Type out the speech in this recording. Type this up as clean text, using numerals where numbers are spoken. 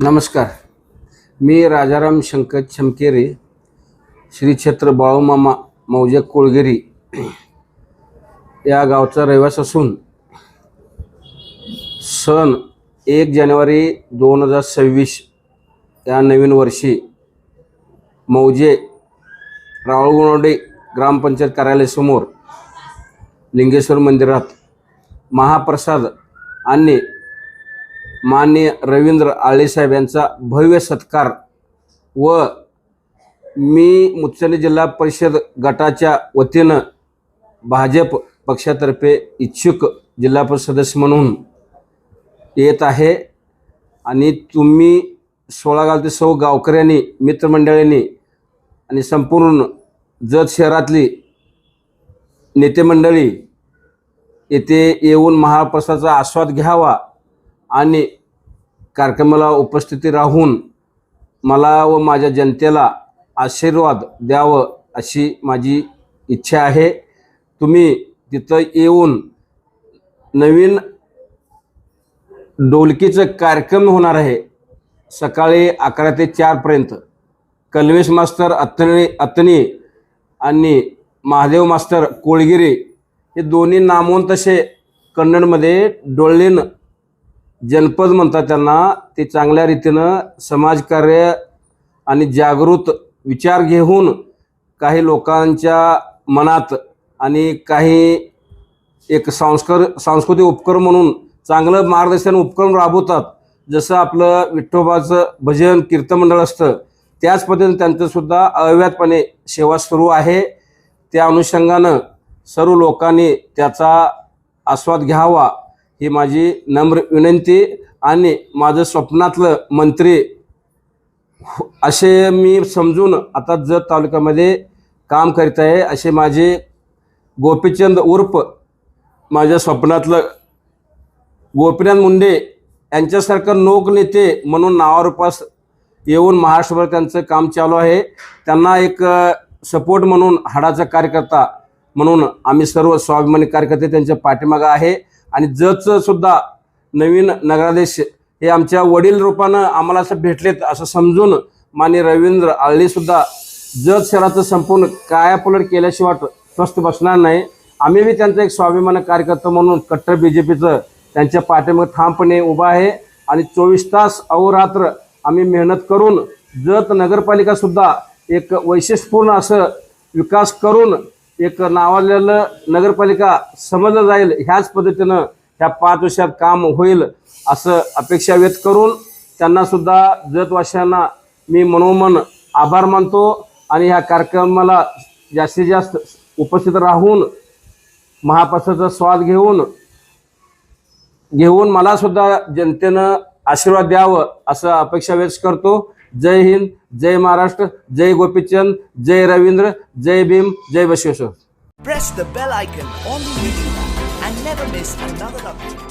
नमस्कार. मी राजाराम शंकर चमकेरे, श्री क्षेत्र बाळूमामा मौजे कोळगिरी या गावचा रहिवासी असून सन 1 जानेवारी 2026 या नवीन वर्षी मौजे रावळगुणवडे ग्रामपंचायत कार्यालयासमोर लिंगेश्वर मंदिरात महाप्रसाद आणि माननीय रवींद्र आळेसाहेब यांचा भव्य सत्कार व मी मुचंडी जिल्हा परिषद गटाच्या वतीनं भाजप पक्षातर्फे इच्छुक जिल्हा परिषद सदस्य म्हणून येत आहे आणि तुम्ही 16 गाव ते 100 गावकऱ्यांनी मित्रमंडळींनी आणि संपूर्ण जत शहरातली नेते मंडळी येथे येऊन महाप्रसादाचा आस्वाद घ्यावा आणि कार्यक्रमाला उपस्थिती राहून मला व माझ्या जनतेला आशीर्वाद द्यावं अशी माझी इच्छा आहे. तुम्ही तिथं येऊन नवीन ढोलकीचं कार्यक्रम होणार आहे सकाळी 11 ते 4 पर्यंत. कल्वेश मास्तर अत्तनी आणि महादेव मास्तर कोळगिरी हे दोन्ही नामवंत असे कन्नडमध्ये डोळीन जनपद म्हणतात त्यांना. ते चांगल्या रीतीनं समाजकार्य आणि जागृत विचार घेऊन काही लोकांच्या मनात आणि काही एक सांस्कृतिक उपक्रम म्हणून चांगलं मार्गदर्शन उपक्रम राबवतात. जसं आपलं विठ्ठोबाचं भजन कीर्तन मंडळ असतं त्याच पद्धतीने त्यांचंसुद्धा अव्याहतपणे सेवा सुरू आहे. त्या अनुषंगानं सर्व लोकांनी त्याचा आस्वाद घ्यावा ही माझी नम्र विनंती. आणि माझं स्वप्नातलं मंत्री असे मी समजून आता जत तालुक्यामध्ये काम करीत आहे असे माझे गोपीचंद उर्फ माझ्या स्वप्नातलं गोपीनाथ मुंडे यांच्यासारखं लोकनेते म्हणून नावारूपास येऊन महाराष्ट्रभर त्यांचं काम चालू आहे. त्यांना एक सपोर्ट म्हणून हाडाचा कार्यकर्ता म्हणून आम्ही सर्व स्वाभिमानी कार्यकर्ते त्यांच्या पाठीमागं आहे. आणि जतचं सुद्धा नवीन नगराध्यक्ष हे आमच्या वडील रूपानं आम्हाला असं भेटलेत असं समजून माननीय रवींद्र आळेसुद्धा जत शहराचं संपूर्ण कायापलट केल्याशिवाय स्वस्थ बसणार नाही. आम्ही बी त्यांचा एक स्वाभिमानी कार्यकर्ता म्हणून कट्टर BJPचं त्यांच्या पाठीमागे ठामपणे उभा आहे. आणि 24 तास अहोरात्र आम्ही मेहनत करून जत नगरपालिकासुद्धा एक वैशिष्ट्यपूर्ण असं विकास करून एक नावाजलेलं नगरपालिका समजलं जाईल ह्याच पद्धतीनं ह्या 5 वर्षात काम होईल असं अपेक्षा व्यक्त करून त्यांनासुद्धा जतवासियांना मी मनोमन आभार मानतो. आणि ह्या कार्यक्रमाला जास्तीत जास्त उपस्थित राहून महाप्रसादाचा स्वाद घेऊन मलासुद्धा जनतेनं आशीर्वाद द्यावं असं अपेक्षा व्यक्त करतो. जय हिंद, जय महाराष्ट्र, जय गोपीचंद, जय रवींद्र, जय भीम, जय Basaveshwar. Press the bell icon on the YouTube app and never miss another update.